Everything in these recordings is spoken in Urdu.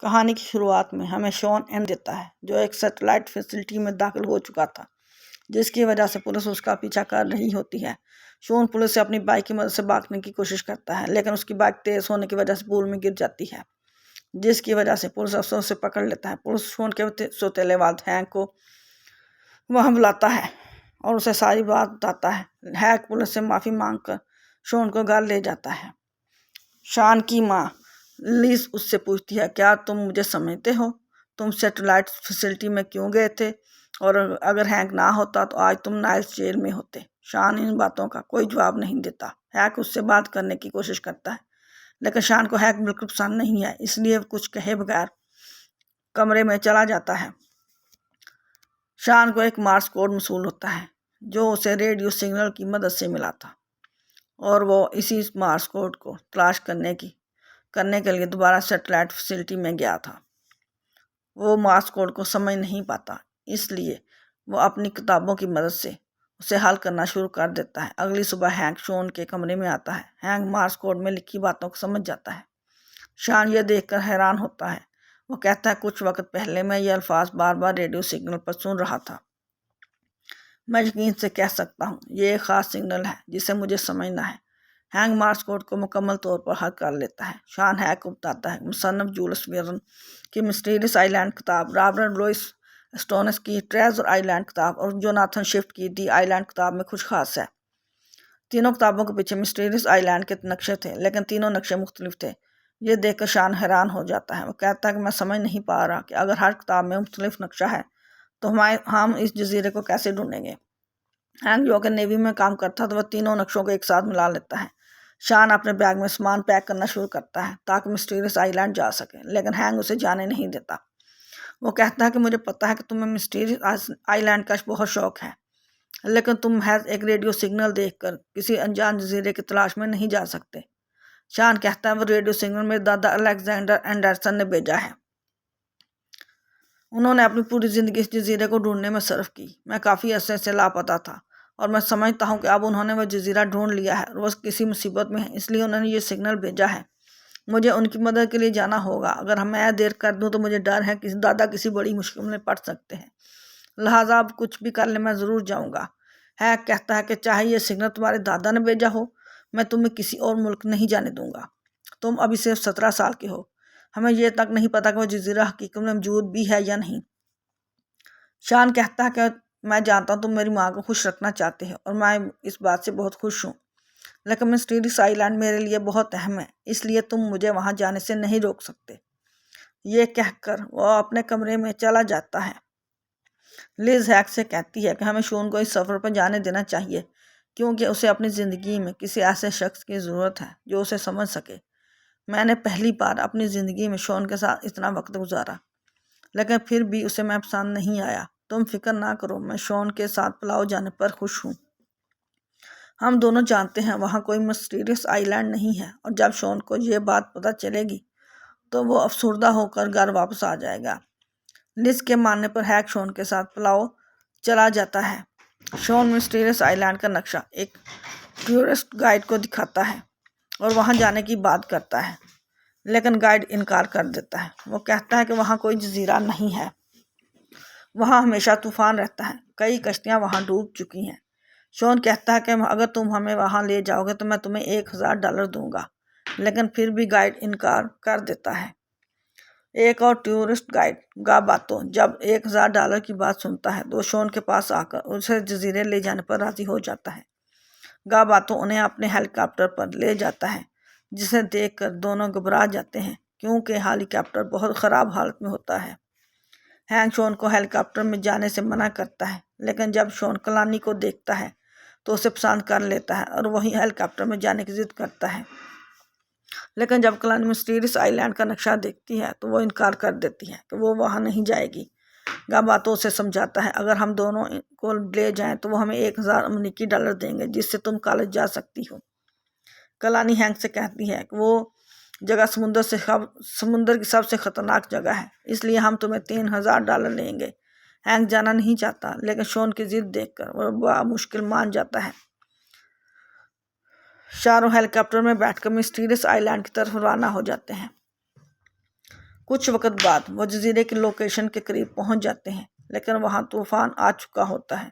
کہانی کی شروعات میں ہمیں شون این دیتا ہے جو ایک سیٹلائٹ فیسلٹی میں داخل ہو چکا تھا، جس کی وجہ سے پولیس اس کا پیچھا کر رہی ہوتی ہے۔ شون پولیس سے اپنی بائک کی مدد سے بھاگنے کی کوشش کرتا ہے، لیکن اس کی بائک تیز ہونے کی وجہ سے پول میں گر جاتی ہے، جس کی وجہ سے پولیس افسر اسے پکڑ لیتا ہے۔ پولیس شون کے سوتیلے والد ہینک کو وہاں بلاتا ہے اور اسے ساری بات بتاتا ہے۔ ہینک پولیس سے معافی مانگ کر شون کو گھر لے جاتا ہے۔ شان کی ماں لیز اس سے پوچھتی ہے، کیا تم مجھے سمجھتے ہو؟ تم سیٹلائٹ فیسلٹی میں کیوں گئے تھے؟ اور اگر ہینک نہ ہوتا تو آج تم نائلز جیل میں ہوتے۔ شان ان باتوں کا کوئی جواب نہیں دیتا۔ ہینک اس سے بات کرنے کی کوشش کرتا ہے، لیکن شان کو ہینک بالکل پسند نہیں ہے، اس لیے کچھ کہے بغیر کمرے میں چلا جاتا ہے۔ شان کو ایک مارس کوڈ موصول ہوتا ہے جو اسے ریڈیو سگنل کی مدد سے ملا تھا، اور وہ اسی مارس کوڈ کو تلاش کرنے کے لیے دوبارہ سیٹلائٹ فیسلٹی میں گیا تھا۔ وہ مارس کوڈ کو سمجھ نہیں پاتا، اس لیے وہ اپنی کتابوں کی مدد سے اسے حل کرنا شروع کر دیتا ہے۔ اگلی صبح ہینک شون کے کمرے میں آتا ہے۔ ہینک مارس کوڈ میں لکھی باتوں کو سمجھ جاتا ہے۔ شان یہ دیکھ کر حیران ہوتا ہے۔ وہ کہتا ہے، کچھ وقت پہلے میں یہ الفاظ بار بار ریڈیو سگنل پر سن رہا تھا۔ میں یقین سے کہہ سکتا ہوں یہ ایک خاص سگنل ہے جسے مجھے سمجھنا ہے۔ ہینک مارس کوڈ کو مکمل طور پر حل کر لیتا ہے۔ شان ہینک کو بتاتا ہے مصنف جولس ویرن کی مسٹیریس آئی لینڈ کتاب، رابرٹ لوئس اسٹونس کی ٹریزر آئی لینڈ کتاب اور جوناتھن شفٹ کی دی آئی لینڈ کتاب میں کچھ خاص ہے۔ تینوں کتابوں کے پیچھے مسٹیریس آئی لینڈ کے نقشے تھے، لیکن تینوں نقشے مختلف تھے۔ یہ دیکھ کر شان حیران ہو جاتا ہے۔ وہ کہتا ہے کہ میں سمجھ نہیں پا رہا کہ اگر ہر کتاب میں مختلف نقشہ ہے تو ہم اس جزیرے کو کیسے ڈھونڈیں گے۔ ہینک جو کہ نیوی میں کام کرتا تھا، وہ تینوں نقشوں کو ایک ساتھ ملا لیتا ہے۔ شان اپنے بیگ میں سامان پیک کرنا شروع کرتا ہے تاکہ مسٹیریس آئی لینڈ جا سکے، لیکن ہینک اسے جانے نہیں دیتا۔ وہ کہتا ہے کہ مجھے پتا ہے کہ تمہیں مسٹیریس آئی لینڈ کا بہت شوق ہے، لیکن تم محض ایک ریڈیو سگنل دیکھ کر کسی انجان جزیرے کی تلاش میں نہیں جا سکتے۔ شان کہتا ہے وہ ریڈیو سگنل میرے دادا الیگزینڈر اینڈرسن نے بھیجا ہے۔ انہوں نے اپنی پوری زندگی اس جزیرے کو ڈھونڈنے میں صرف کی۔ میں کافی عرصے سے لاپتہ تھا اور میں سمجھتا ہوں کہ اب انہوں نے وہ جزیرہ ڈھونڈ لیا ہے اور وہ کسی مصیبت میں ہے، اس لیے انہوں نے یہ سگنل بھیجا ہے۔ مجھے ان کی مدد کے لیے جانا ہوگا۔ اگر میں دیر کر دوں تو مجھے ڈر ہے کہ دادا کسی بڑی مشکل میں پڑ سکتے ہیں، لہٰذا اب کچھ بھی کر لیں میں ضرور جاؤں گا۔ ہینک کہتا ہے کہ چاہے یہ سگنل تمہارے دادا نے بھیجا ہو، میں تمہیں کسی اور ملک نہیں جانے دوں گا۔ تم ابھی صرف 17 سال کے ہو، ہمیں یہ تک نہیں پتا کہ وہ جزیرہ حقیقت میں موجود بھی ہے یا نہیں۔ شان کہتا ہے کہ میں جانتا ہوں تم میری ماں کو خوش رکھنا چاہتے ہو اور میں اس بات سے بہت خوش ہوں، لیکن مسٹیریس آئی لینڈ میرے لیے بہت اہم ہے، اس لیے تم مجھے وہاں جانے سے نہیں روک سکتے۔ یہ کہہ کر وہ اپنے کمرے میں چلا جاتا ہے۔ لیز ہینک سے کہتی ہے کہ ہمیں شون کو اس سفر پر جانے دینا چاہیے کیونکہ اسے اپنی زندگی میں کسی ایسے شخص کی ضرورت ہے جو اسے سمجھ سکے۔ میں نے پہلی بار اپنی زندگی میں شون کے ساتھ اتنا وقت گزارا، لیکن پھر بھی اسے میں پسند نہیں آیا۔ تم فکر نہ کرو، میں شون کے ساتھ پلاؤ جانے پر خوش ہوں۔ ہم دونوں جانتے ہیں وہاں کوئی مسٹیریس آئی لینڈ نہیں ہے، اور جب شون کو یہ بات پتہ چلے گی تو وہ افسردہ ہو کر گھر واپس آ جائے گا۔ لیز کے ماننے پر ہینک شون کے ساتھ پلاؤ چلا جاتا ہے۔ شون مسٹیریس آئی لینڈ کا نقشہ ایک ٹورسٹ گائیڈ کو دکھاتا ہے اور وہاں جانے کی بات کرتا ہے، لیکن گائیڈ انکار کر دیتا ہے۔ وہ کہتا ہے کہ وہاں کوئی جزیرہ نہیں ہے، وہاں ہمیشہ طوفان رہتا ہے، کئی کشتیاں وہاں ڈوب چکی ہیں۔ شون کہتا ہے کہ اگر تم ہمیں وہاں لے جاؤ گے تو میں تمہیں $1000 دوں گا، لیکن پھر بھی گائیڈ انکار کر دیتا ہے۔ ایک اور ٹورسٹ گائیڈ گاباتو جب $1000 کی بات سنتا ہے تو شون کے پاس آ کر اسے جزیرے لے جانے پر راضی ہو جاتا ہے۔ گاباتو انہیں اپنے ہیلی کاپٹر پر لے جاتا ہے، جسے دیکھ کر دونوں گھبرا جاتے ہیں کیونکہ ہیلی کاپٹر بہت خراب حالت میں ہوتا ہے۔ ہینک شون کو ہیلی کاپٹر میں جانے سے منع کرتا ہے، لیکن جب شون کلانی کو دیکھتا ہے تو اسے پسند کر لیتا ہے اور وہی ہیلی کاپٹر میں جانے کی ضد کرتا ہے، لیکن جب کلانی مسٹیریس آئی لینڈ کا نقشہ دیکھتی ہے تو وہ انکار کر دیتی ہے کہ وہ وہاں نہیں جائے گی۔ گاباتو اسے سمجھاتا ہے اگر ہم دونوں کو لے جائیں تو وہ ہمیں $1000 دیں گے جس سے تم کالج جا سکتی ہو۔ کلانی ہینک سے کہتی ہے کہ وہ جگہ سمندر کی سب سے خطرناک جگہ ہے، اس لیے ہم تمہیں $3000 لیں گے۔ ہینک جانا نہیں چاہتا، لیکن شون کی ضد دیکھ کر وہ بڑا مشکل مان جاتا ہے۔ چاروں ہیلی کاپٹر میں بیٹھ کر مسٹیریس آئی لینڈ کی طرف روانہ ہو جاتے ہیں۔ کچھ وقت بعد وہ جزیرے کی لوکیشن کے قریب پہنچ جاتے ہیں، لیکن وہاں طوفان آ چکا ہوتا ہے۔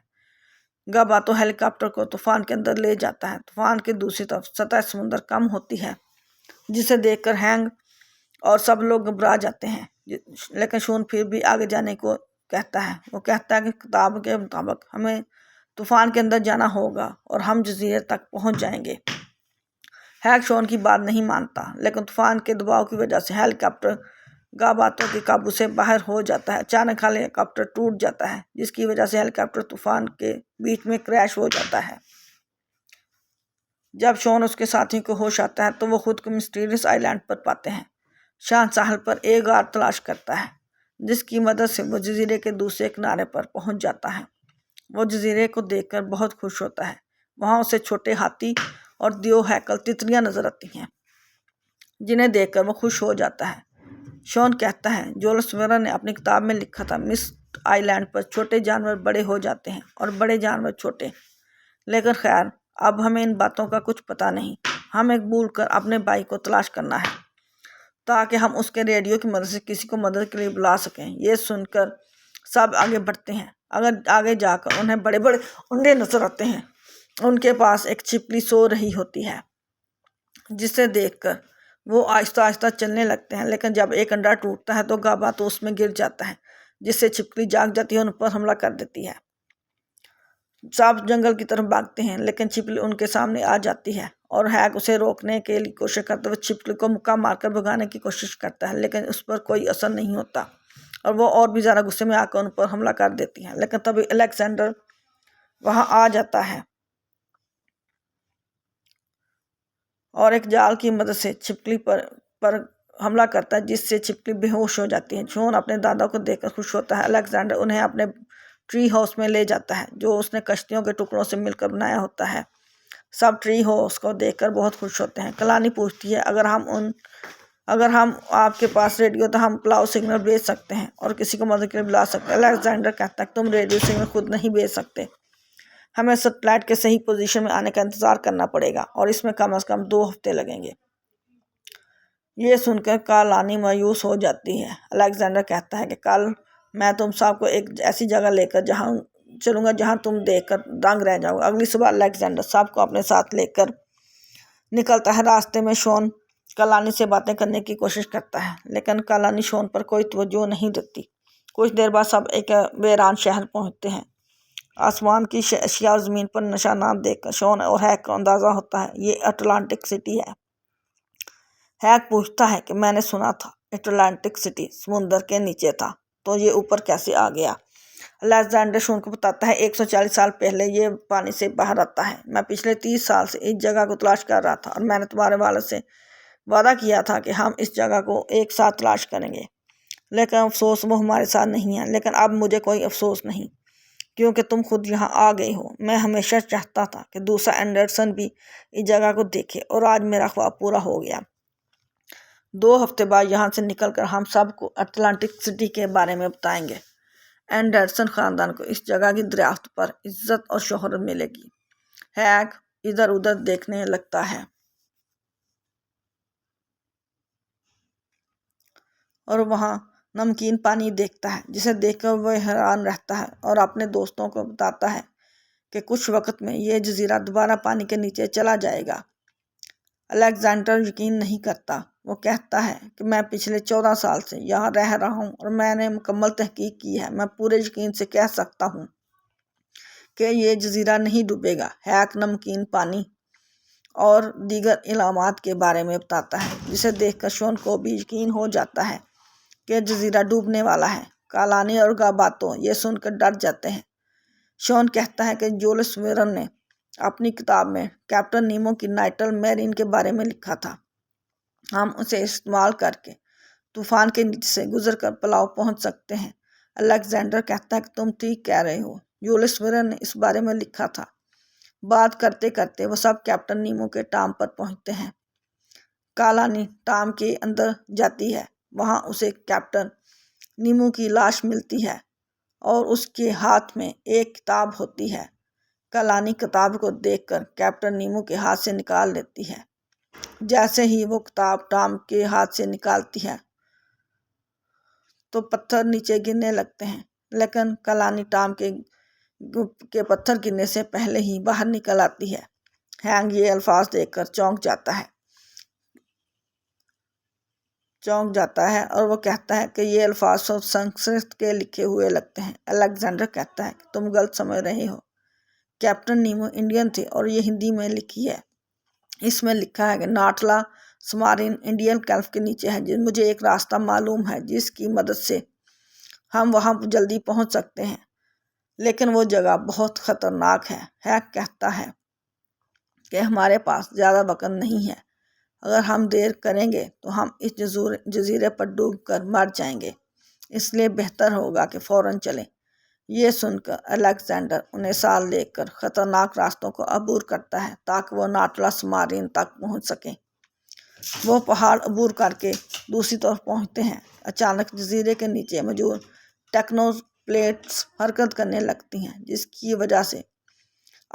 گاباتو ہیلی کاپٹر کو طوفان کے اندر لے جاتا ہے۔ طوفان کی دوسری طرف سطح سمندر کم ہوتی ہے، جسے دیکھ کر ہینگ اور سب لوگ گھبرا جاتے ہیں، لیکن شون پھر بھی آگے جانے کو کہتا ہے۔ وہ کہتا ہے کہ کتاب کے مطابق ہمیں طوفان کے اندر جانا ہوگا اور ہم جزیرے تک پہنچ جائیں گے۔ ہینگ شون کی بات نہیں مانتا، لیکن طوفان کے دباؤ کی وجہ سے ہیلی کاپٹر گاباتو کے قابو سے باہر ہو جاتا ہے۔ اچانک ہیلی کاپٹر ٹوٹ جاتا ہے، جس کی وجہ سے ہیلی کاپٹر طوفان کے بیچ میں کریش ہو جاتا ہے۔ جب شون اس کے ساتھی کو ہوش آتا ہے تو وہ خود کو مسٹیریس آئی لینڈ پر پاتے ہیں۔ شان ساحل پر ایک غار تلاش کرتا ہے، جس کی مدد سے وہ جزیرے کے دوسرے کنارے پر پہنچ جاتا ہے۔ وہ جزیرے کو دیکھ کر بہت خوش ہوتا ہے۔ وہاں اسے چھوٹے ہاتھی اور دیو ہیکل تتریاں نظر آتی ہیں، جنہیں دیکھ کر وہ خوش ہو جاتا ہے۔ شون کہتا ہے جولس ویرن نے اپنی کتاب میں لکھا تھا، مسٹ آئی لینڈ پر چھوٹے جانور بڑے ہو جاتے ہیں اور بڑے جانور چھوٹے، لیکن خیر اب ہمیں ان باتوں کا کچھ پتہ نہیں۔ ہمیں بھول کر اپنے بھائی کو تلاش کرنا ہے تاکہ ہم اس کے ریڈیو کی مدد سے کسی کو مدد کے لیے بلا سکیں۔ یہ سن کر سب آگے بڑھتے ہیں۔ اگر آگے جا کر انہیں بڑے بڑے انڈے نظر آتے ہیں۔ ان کے پاس ایک چھپکلی سو رہی ہوتی ہے، جسے دیکھ کر وہ آہستہ آہستہ چلنے لگتے ہیں، لیکن جب ایک انڈا ٹوٹتا ہے تو گاباتو اس میں گر جاتا ہے، جس سے چھپکلی جاگ جاتی ہے اور ان پر حملہ کر دیتی ہے۔ سب جنگل کی طرف بھاگتے ہیں، لیکن چھپکلی ان کے سامنے آ جاتی ہے اور ہیگ اسے روکنے کی کوشش کرتے ہوئے چھپکلی کو مکہ مار کر بھگانے کی کوشش کرتا ہے، لیکن اس پر کوئی اثر نہیں ہوتا اور وہ اور بھی زیادہ غصے میں آ کر ان پر حملہ کر دیتی ہے۔ لیکن تبھی الیگزینڈر وہاں آ جاتا ہے اور ایک جال کی مدد سے چھپکلی پر حملہ کرتا ہے، جس سے چھپکلی بے ہوش ہو جاتی ہے۔ شون اپنے دادا کو دیکھ کر خوش ہوتا ہے۔ الیگزینڈر انہیں اپنے ٹری ہاؤس میں لے جاتا ہے، جو اس نے کشتیوں کے ٹکڑوں سے مل کر بنایا ہوتا ہے۔ سب ٹری ہاؤس کو دیکھ کر بہت خوش ہوتے ہیں۔ کلانی پوچھتی ہے اگر ہم آپ کے پاس ریڈیو تو ہم پلاؤ سگنل بھیج سکتے ہیں اور کسی کو مدد کے لیے بلا سکتے ہیں۔ الیگزینڈر کہتا ہے کہ تم ریڈیو سگنل خود نہیں بھیج سکتے، ہمیں سیٹلائٹ کے صحیح پوزیشن میں آنے کا انتظار کرنا پڑے گا اور اس میں کم از کم 2 ہفتے لگیں گے۔ یہ سن کر کالانی مایوس ہو جاتی ہے۔ الیگزینڈر کہتا ہے کہ کل میں تم سب کو ایک ایسی جگہ لے کر چلوں گا جہاں تم دیکھ کر دنگ رہ جاؤ گے۔ اگلی صبح الیگزینڈر سب کو اپنے ساتھ لے کر نکلتا ہے۔ راستے میں شون کالانی سے باتیں کرنے کی کوشش کرتا ہے، لیکن کالانی شون پر کوئی توجہ نہیں دیتی۔ کچھ دیر بعد سب ایک ویران شہر پہنچتے ہیں۔ آسمان کی اشیاء اور زمین پر نشانات دیکھ کر شون اور ہیگ کو اندازہ ہوتا ہے یہ اٹلانٹک سٹی ہے۔ ہیگ پوچھتا ہے کہ میں نے سنا تھا اٹلانٹک سٹی سمندر کے نیچے تھا، تو یہ اوپر کیسے آ گیا؟ الیگزینڈر شون کو بتاتا ہے 140 سال پہلے یہ پانی سے باہر آتا ہے۔ میں پچھلے 30 سال سے اس جگہ کو تلاش کر رہا تھا اور میں نے تمہارے والد سے وعدہ کیا تھا کہ ہم اس جگہ کو ایک ساتھ تلاش کریں گے، لیکن افسوس وہ ہمارے ساتھ نہیں ہے۔ لیکن اب مجھے کوئی افسوس نہیں، کیونکہ تم خود یہاں آ گئے ہو۔ میں ہمیشہ چاہتا تھا کہ دوسرا اینڈرسن بھی اس جگہ کو دیکھے اور آج میرا خواب پورا ہو گیا۔ 2 ہفتے بعد یہاں سے نکل کر ہم سب کو اٹلانٹک سٹی کے بارے میں بتائیں گے۔ اینڈرسن خاندان کو اس جگہ کی دریافت پر عزت اور شہرت ملے گی۔ ہیگ ادھر ادھر دیکھنے لگتا ہے اور وہاں نمکین پانی دیکھتا ہے، جسے دیکھ کر وہ حیران رہتا ہے اور اپنے دوستوں کو بتاتا ہے کہ کچھ وقت میں یہ جزیرہ دوبارہ پانی کے نیچے چلا جائے گا۔ الیگزینڈر یقین نہیں کرتا۔ وہ کہتا ہے کہ میں پچھلے 14 سال سے یہاں رہ رہا ہوں اور میں نے مکمل تحقیق کی ہے۔ میں پورے یقین سے کہہ سکتا ہوں کہ یہ جزیرہ نہیں ڈوبے گا۔ ہیگ نمکین پانی اور دیگر علامات کے بارے میں بتاتا ہے، جسے دیکھ کر شون کو بھی یقین ہو جاتا ہے کہ جزیرہ ڈوبنے والا ہے۔ کالانی اور گاباتو یہ سن کر ڈر جاتے ہیں۔ شون کہتا ہے کہ جولس ویرن نے اپنی کتاب میں کیپٹن نیمو کی نائٹل میرین کے بارے میں لکھا تھا۔ ہم اسے استعمال کر کے طوفان کے نیچے سے گزر کر پلاؤ پہنچ سکتے ہیں۔ الیگزینڈر کہتا ہے کہ تم ٹھیک کہہ رہے ہو، جولس ویرن نے اس بارے میں لکھا تھا۔ بات کرتے کرتے وہ سب کیپٹن نیمو کے ٹام پر پہنچتے ہیں۔ کالانی ٹام کے اندر جاتی ہے۔ وہاں اسے کیپٹن نیمو کی لاش ملتی ہے اور اس کے ہاتھ میں ایک کتاب ہوتی ہے۔ کالانی کتاب کو دیکھ کر کیپٹن نیمو کے ہاتھ سے نکال لیتی ہے۔ جیسے ہی وہ کتاب ٹام کے ہاتھ سے نکالتی ہے، تو پتھر نیچے گرنے لگتے ہیں، لیکن کلانی ٹام کے پتھر گرنے سے پہلے ہی باہر نکل آتی ہے۔ ہینگ یہ الفاظ دیکھ کر چونک جاتا ہے اور وہ کہتا ہے کہ یہ الفاظ سنسکرت کے لکھے ہوئے لگتے ہیں۔ الیگزینڈر کہتا ہے کہ تم غلط سمجھ رہے ہو، کیپٹن نیمو انڈین تھے اور یہ ہندی میں لکھی ہے۔ اس میں لکھا ہے کہ ناٹلا سمارین انڈین کلف کے نیچے ہے۔ مجھے ایک راستہ معلوم ہے جس کی مدد سے ہم وہاں جلدی پہنچ سکتے ہیں، لیکن وہ جگہ بہت خطرناک ہے۔ ہیک کہتا ہے کہ ہمارے پاس زیادہ وقت نہیں ہے، اگر ہم دیر کریں گے تو ہم اس جزیرے پر ڈوب کر مر جائیں گے، اس لیے بہتر ہوگا کہ فوراً چلیں۔ یہ سن کر الیگزینڈر انہیں ساتھ لے کر خطرناک راستوں کو عبور کرتا ہے تاکہ وہ ناٹلا سمارین تک پہنچ سکیں۔ وہ پہاڑ عبور کر کے دوسری طرف پہنچتے ہیں۔ اچانک جزیرے کے نیچے موجود ٹیکٹونک پلیٹس حرکت کرنے لگتی ہیں، جس کی وجہ سے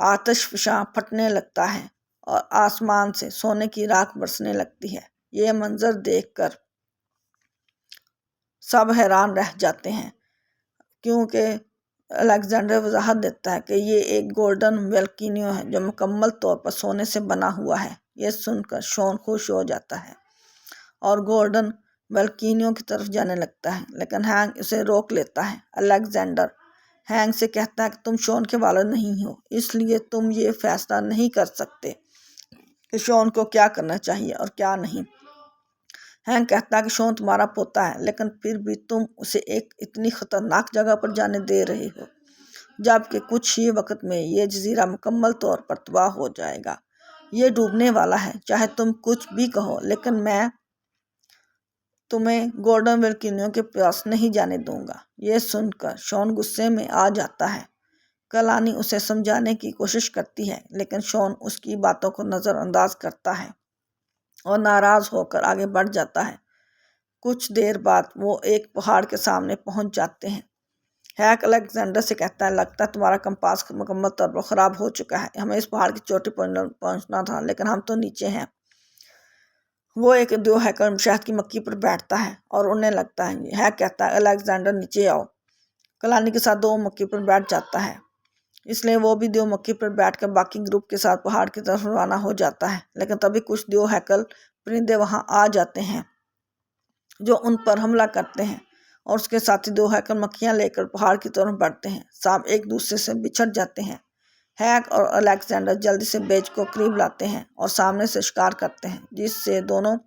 آتش فشاں پھٹنے لگتا ہے اور آسمان سے سونے کی راکھ برسنے لگتی ہے۔ یہ منظر دیکھ کر سب حیران رہ جاتے ہیں، کیونکہ الیگزینڈر وضاحت دیتا ہے کہ یہ ایک گولڈن ویلکینو ہے جو مکمل طور پر سونے سے بنا ہوا ہے۔ یہ سن کر شون خوش ہو جاتا ہے اور گولڈن ویلکینو کی طرف جانے لگتا ہے، لیکن ہینگ اسے روک لیتا ہے۔ الیگزینڈر ہینگ سے کہتا ہے کہ تم شون کے والد نہیں ہو، اس لیے تم یہ فیصلہ نہیں کر سکتے کہ شون کو کیا کرنا چاہیے اور کیا نہیں۔ ہینگ کہتا ہے کہ شون تمہارا پوتا ہے، لیکن پھر بھی تم اسے ایک اتنی خطرناک جگہ پر جانے دے رہے ہو، جبکہ کچھ ہی وقت میں یہ جزیرہ مکمل طور پر تباہ ہو جائے گا۔ یہ ڈوبنے والا ہے، چاہے تم کچھ بھی کہو، لیکن میں تمہیں گولڈن ویلکینو کے پاس نہیں جانے دوں گا۔ یہ سن کر شون غصے میں آ جاتا ہے۔ کلانی اسے سمجھانے کی کوشش کرتی ہے، لیکن شون اس کی باتوں کو نظر انداز کرتا ہے اور ناراض ہو کر آگے بڑھ جاتا ہے۔ کچھ دیر بعد وہ ایک پہاڑ کے سامنے پہنچ جاتے ہیں۔ ہیک الیگزینڈر سے کہتا ہے لگتا ہے تمہارا کمپاس مکمل طور پر خراب ہو چکا ہے، ہمیں اس پہاڑ کی چوٹی پر پہنچنا تھا لیکن ہم تو نیچے ہیں۔ وہ ایک دیو ہیکر شہد کی مکھی پر بیٹھتا ہے اور اڑنے لگتا ہے۔ ہیک کہتا ہے الیگزینڈر نیچے آؤ۔ کلانی کے ساتھ دیو مکھی پر بیٹھ جاتا ہے، اس لیے وہ بھی دیو مکھی پر بیٹھ کر باقی گروپ کے ساتھ پہاڑ کی طرف روانہ ہو جاتا ہے، لیکن تبھی کچھ دیو ہیکل پرندے وہاں آ جاتے ہیں جو ان پر حملہ کرتے ہیں اور اس کے ساتھی دیو ہیکل مکھیاں لے کر پہاڑ کی طرف بڑھتے ہیں۔ سب ایک دوسرے سے بچھڑ جاتے ہیں۔ ہیک اور الیگزینڈر جلدی سے بیج کو قریب لاتے ہیں اور سامنے سے شکار کرتے ہیں، جس سے دونوں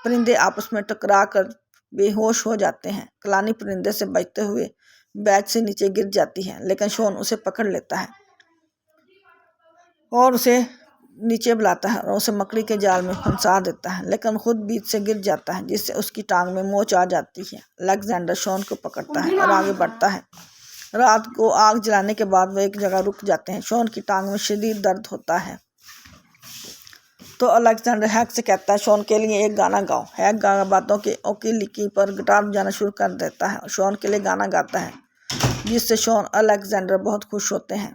پرندے آپس میں ٹکرا کر بے ہوش ہو جاتے ہیں۔ کلانی پرندے سے بچتے ہوئے بیج سے نیچے گر جاتی ہے، لیکن شون اسے پکڑ لیتا ہے اور اسے نیچے بلاتا ہے اور اسے مکڑی کے جال میں پھنسا دیتا ہے، لیکن خود بیج سے گر جاتا ہے جس سے اس کی ٹانگ میں موچ آ جاتی ہے۔ الیگزینڈر شون کو پکڑتا ہے اور آگے بڑھتا ہے۔ رات کو آگ جلانے کے بعد وہ ایک جگہ رک جاتے ہیں۔ شون کی ٹانگ میں شدید درد ہوتا ہے تو الیگزینڈر ہیک سے کہتا ہے شون کے لیے ایک گانا گاؤ۔ ہیک باتوں کے اوکیلیکی پر گٹار بجانا شروع کر دیتا ہے اور شون کے لیے گانا گاتا ہے، جس سے شون اور الیگزینڈر بہت خوش ہوتے ہیں۔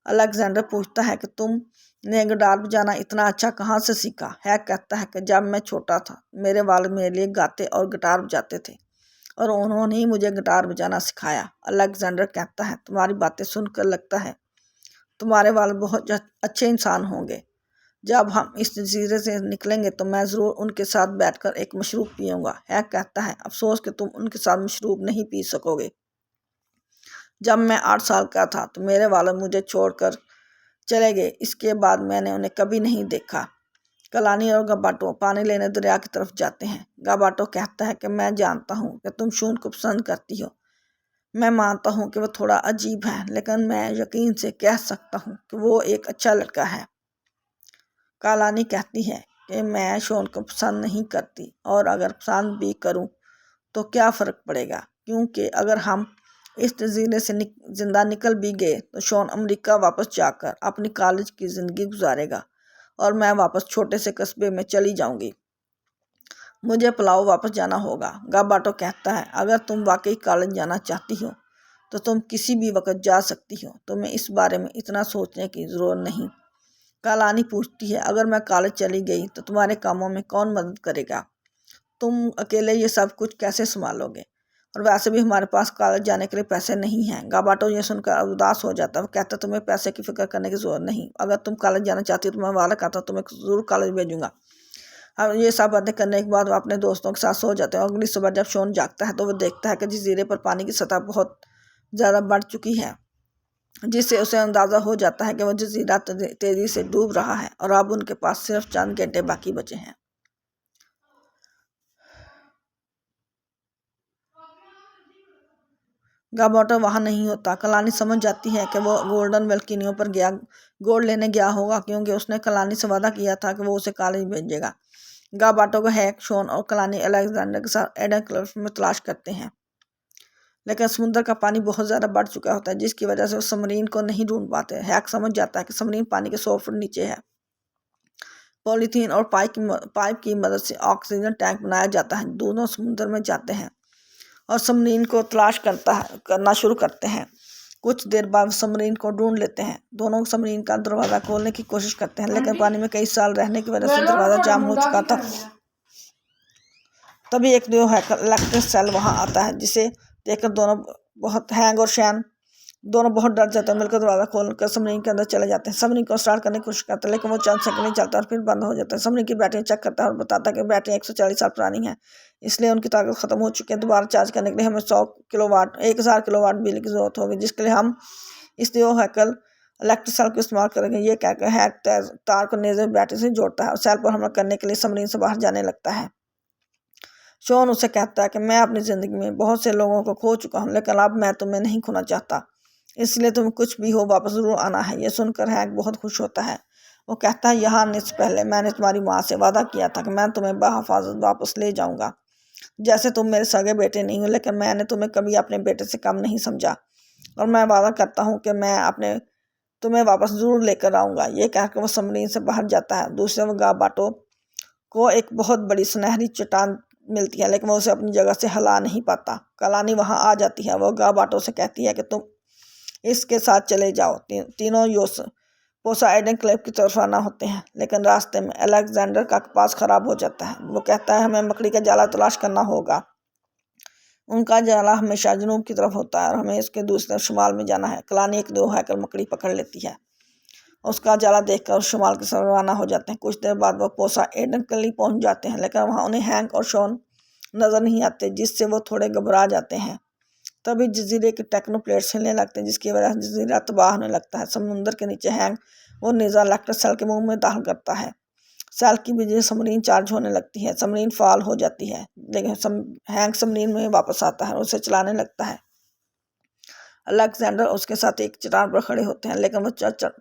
الیگزینڈر پوچھتا ہے کہ تم نے گٹار بجانا اتنا اچھا کہاں سے سیکھا؟ ہیک کہتا ہے کہ جب میں چھوٹا تھا میرے والد میرے لیے گاتے اور گٹار بجاتے تھے اور انہوں نے ہی مجھے گٹار بجانا سکھایا۔ الیگزینڈر کہتا ہے تمہاری باتیں سن کر لگتا ہے تمہارے والد بہت اچھے انسان ہوں گے۔ جب ہم اس جزیرے سے نکلیں گے تو میں ضرور ان کے ساتھ بیٹھ کر ایک مشروب پیوں گا۔ ہیک کہتا ہے افسوس کہ تم ان کے ساتھ مشروب نہیں پی سکو گے۔ جب میں 8 سال کا تھا تو میرے والد مجھے چھوڑ کر چلے گئے، اس کے بعد میں نے انہیں کبھی نہیں دیکھا۔ کلانی اور گاباٹو پانی لینے دریا کی طرف جاتے ہیں۔ گاباٹو کہتا ہے کہ میں جانتا ہوں کہ تم شون کو پسند کرتی ہو، میں مانتا ہوں کہ وہ تھوڑا عجیب ہے، لیکن میں یقین سے کہہ سکتا ہوں کہ وہ ایک اچھا لڑکا ہے۔ کلانی کہتی ہے کہ میں شون کو پسند نہیں کرتی، اور اگر پسند بھی کروں تو کیا فرق پڑے گا، کیونکہ اگر ہم اس جزیرے سے زندہ نکل بھی گئے تو شون امریکہ واپس جا کر اپنی کالج کی زندگی گزارے گا اور میں واپس چھوٹے سے قصبے میں چلی جاؤں گی۔ مجھے پلاؤ واپس جانا ہوگا۔ گاباٹو کہتا ہے اگر تم واقعی کالج جانا چاہتی ہو تو تم کسی بھی وقت جا سکتی ہو، تمہیں اس بارے میں اتنا سوچنے کی ضرورت نہیں۔ کلانی پوچھتی ہے اگر میں کالج چلی گئی تو تمہارے کاموں میں کون مدد کرے گا؟ تم اکیلے یہ سب کچھ کیسے سنبھالو گے؟ اور ویسے بھی ہمارے پاس کالج جانے کے لیے پیسے نہیں ہیں۔ گاباٹو یہ سن کر اداس ہو جاتا ہے، وہ کہتا ہے تمہیں پیسے کی فکر کرنے کی ضرورت نہیں، اگر تم کالج جانا چاہتی ہو تو میں وعدہ کرتا ہوں تمہیں ضرور کالج بھیجوں گا۔ اب یہ سب باتیں کرنے کے بعد وہ اپنے دوستوں کے ساتھ سو جاتے ہیں، اور اگلی صبح جب شون جاگتا ہے تو وہ دیکھتا ہے کہ جزیرے پر پانی کی سطح بہت زیادہ بڑھ چکی ہے، جس سے اسے اندازہ ہو جاتا ہے کہ وہ جزیرہ تیزی سے ڈوب رہا ہے اور اب ان کے پاس صرف چند گھنٹے باقی بچے ہیں۔ گاباٹو وہاں نہیں ہوتا۔ کلانی سمجھ جاتی ہے کہ وہ گولڈن ویلکنیو پر گولڈ لینے گیا ہوگا، کیونکہ اس نے کلانی سے وعدہ کیا تھا کہ وہ اسے کالج بھیجے گا۔ گاباٹو کو ہیک، شون اور کلانی الیگزینڈر کے ساتھ ایڈن کلف میں تلاش کرتے ہیں، لیکن سمندر کا پانی بہت زیادہ بڑھ چکا ہوتا ہے، جس کی وجہ سے وہ سمرین کو نہیں ڈھونڈ پاتے۔ ہیک سمجھ جاتا ہے کہ سمرین پانی کے 100 فٹ نیچے ہے۔ پولیتھین اور پائپ کی مدد سے آکسیجن ٹینک بنایا جاتا ہے۔ دونوں سمندر میں جاتے ہیں اور سمرین کو تلاش کرنا شروع کرتے ہیں۔ کچھ دیر بعد سمرین کو ڈھونڈ لیتے ہیں۔ دونوں سمرین کا دروازہ کھولنے کی کوشش کرتے ہیں، لیکن پانی میں کئی سال رہنے کی وجہ سے دروازہ جام ہو چکا تھا۔ تبھی ایک نیو الیکٹرک سیل وہاں آتا ہے، جسے دیکھ کر ہینک اور شین دونوں بہت ڈر جاتے ہیں، مل کر دروازہ کھول کر سمرین کے اندر چلے جاتے ہیں۔ سمرین کو اسٹارٹ کرنے کی کوشش کرتے ہیں، لیکن وہ چند سیکنڈ نہیں چلتا اور پھر بند ہو جاتا ہے۔ سمرین کی بیٹری چیک کرتا ہے اور بتاتا ہے کہ بیٹری 140 سال پرانی ہے، اس لیے ان کی طاقت ختم ہو چکی ہے۔ دوبارہ چارج کرنے کے لیے ہمیں 1000 کلو واٹ بجلی کی ضرورت ہوگی، جس کے لیے ہم اس نیو الیکٹرک سیل کو استعمال کریں گے۔ یہ کہہ کر ہیک تار کو نیزے بیٹری سے جوڑتا ہے اور سیل پر حملہ کرنے کے لیے سمرین سے باہر جانے لگتا ہے۔ شون اسے کہتا ہے کہ میں اپنی زندگی میں بہت سے لوگوں کو کھو چکا ہوں، لیکن اب میں تمہیں نہیں کھونا چاہتا، اس لیے تمہیں کچھ بھی ہو واپس ضرور آنا ہے۔ یہ سن کر ہینک بہت خوش ہوتا ہے۔ وہ کہتا ہے یہاں آنے سے پہلے میں نے تمہاری ماں سے وعدہ کیا تھا کہ میں تمہیں بحفاظت واپس لے جاؤں گا۔ جیسے تم میرے سگے بیٹے نہیں ہو، لیکن میں نے تمہیں کبھی اپنے بیٹے سے کم نہیں سمجھا، اور میں وعدہ کرتا ہوں کہ میں تمہیں واپس ضرور لے کر آؤں گا۔ یہ کہہ کر وہ سمرین سے باہر جاتا ہے۔ دوسرے وہ گاباٹو کو ایک بہت بڑی سنہری چٹان ملتی ہے، لیکن وہ اسے اپنی جگہ سے ہلا نہیں پاتا۔ کلانی وہاں آ جاتی ہے، وہ گاباٹو سے کہتی ہے کہ تم اس کے ساتھ چلے جاؤ۔ تینوں پوسائیڈن کلف کی طرف روانہ ہوتے ہیں، لیکن راستے میں الیگزینڈر کا کپاس خراب ہو جاتا ہے۔ وہ کہتا ہے ہمیں مکڑی کا جالا تلاش کرنا ہوگا۔ ان کا جالا ہمیشہ جنوب کی طرف ہوتا ہے اور ہمیں اس کے دوسری طرف شمال میں جانا ہے۔ کلانی ایک دو ہیکل مکڑی پکڑ لیتی ہے، اس کا جالا دیکھ کر شمال کی طرف روانہ ہو جاتے ہیں۔ کچھ دیر بعد وہ پوسائیڈن کلف پہنچ جاتے ہیں، لیکن وہاں انہیں ہینک اور شون نظر نہیں آتے، جس سے وہ تھوڑے گھبرا جاتے ہیں۔ تبھی جزیرے کے ٹیکنو پلیٹس ہلنے لگتے ہیں، جس کی وجہ سے جزیرہ تباہ ہونے لگتا ہے۔ سمندر کے نیچے ہینک وہ نیزہ الیکٹرک سیل کے منہ میں داخل کرتا ہے۔ سیل کی وجہ سے سمرین چارج ہونے لگتی ہے، سمرین فعال ہو جاتی ہے، لیکن ہینک سمرین میں واپس آتا ہے اور اسے چلانے لگتا ہے۔ الیگزینڈر اس کے ساتھ ایک چٹان پر کھڑے ہوتے ہیں، لیکن وہ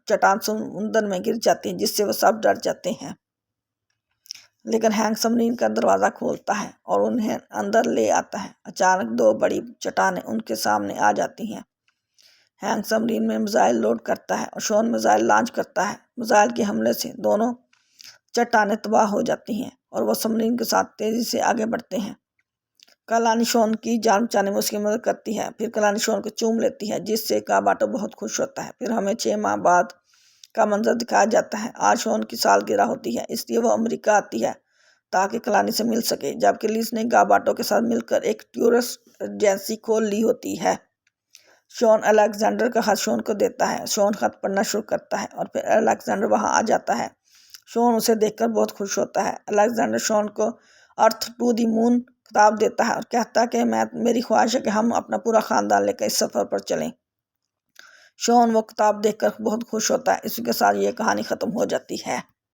چٹان سمندر میں گر جاتی ہے، جس سے وہ سب ڈر جاتے ہیں۔ لیکن ہینک سمرین کا دروازہ کھولتا ہے اور انہیں اندر لے آتا ہے۔ اچانک دو بڑی چٹانیں ان کے سامنے آ جاتی ہیں۔ ہینک سمرین میں میزائل لوڈ کرتا ہے اور شون میزائل لانچ کرتا ہے۔ میزائل کے حملے سے دونوں چٹانیں تباہ ہو جاتی ہیں اور وہ سمرین کے ساتھ تیزی سے آگے بڑھتے ہیں۔ کلانی شون کی جان بچانے میں اس کی مدد کرتی ہے، پھر کلانی شون کو چوم لیتی ہے، جس سے گاباٹو بہت خوش ہوتا ہے۔ پھر ہمیں 6 ماہ بعد کا منظر دکھایا جاتا ہے۔ آج شون کی سالگرہ ہوتی ہے، اس لیے وہ امریکہ آتی ہے تاکہ کلانی سے مل سکے، جبکہ لیز نے گاباٹو کے ساتھ مل کر ایک ٹورسٹ ایجنسی کھول لی ہوتی ہے۔ شون الیگزینڈر کا خط شون کو دیتا ہے۔ شون خط پڑھنا شروع کرتا ہے اور پھر الیگزینڈر وہاں آ جاتا ہے۔ شون اسے دیکھ کر بہت خوش ہوتا ہے۔ الیگزینڈر شون کو ارتھ ٹو دی مون کتاب دیتا ہے اور کہتا ہے کہ میری خواہش ہے کہ ہم اپنا پورا خاندان لے کر اس سفر پر چلیں۔ شون وہ کتاب دیکھ کر بہت خوش ہوتا ہے۔ اسی کے ساتھ یہ کہانی ختم ہو جاتی ہے۔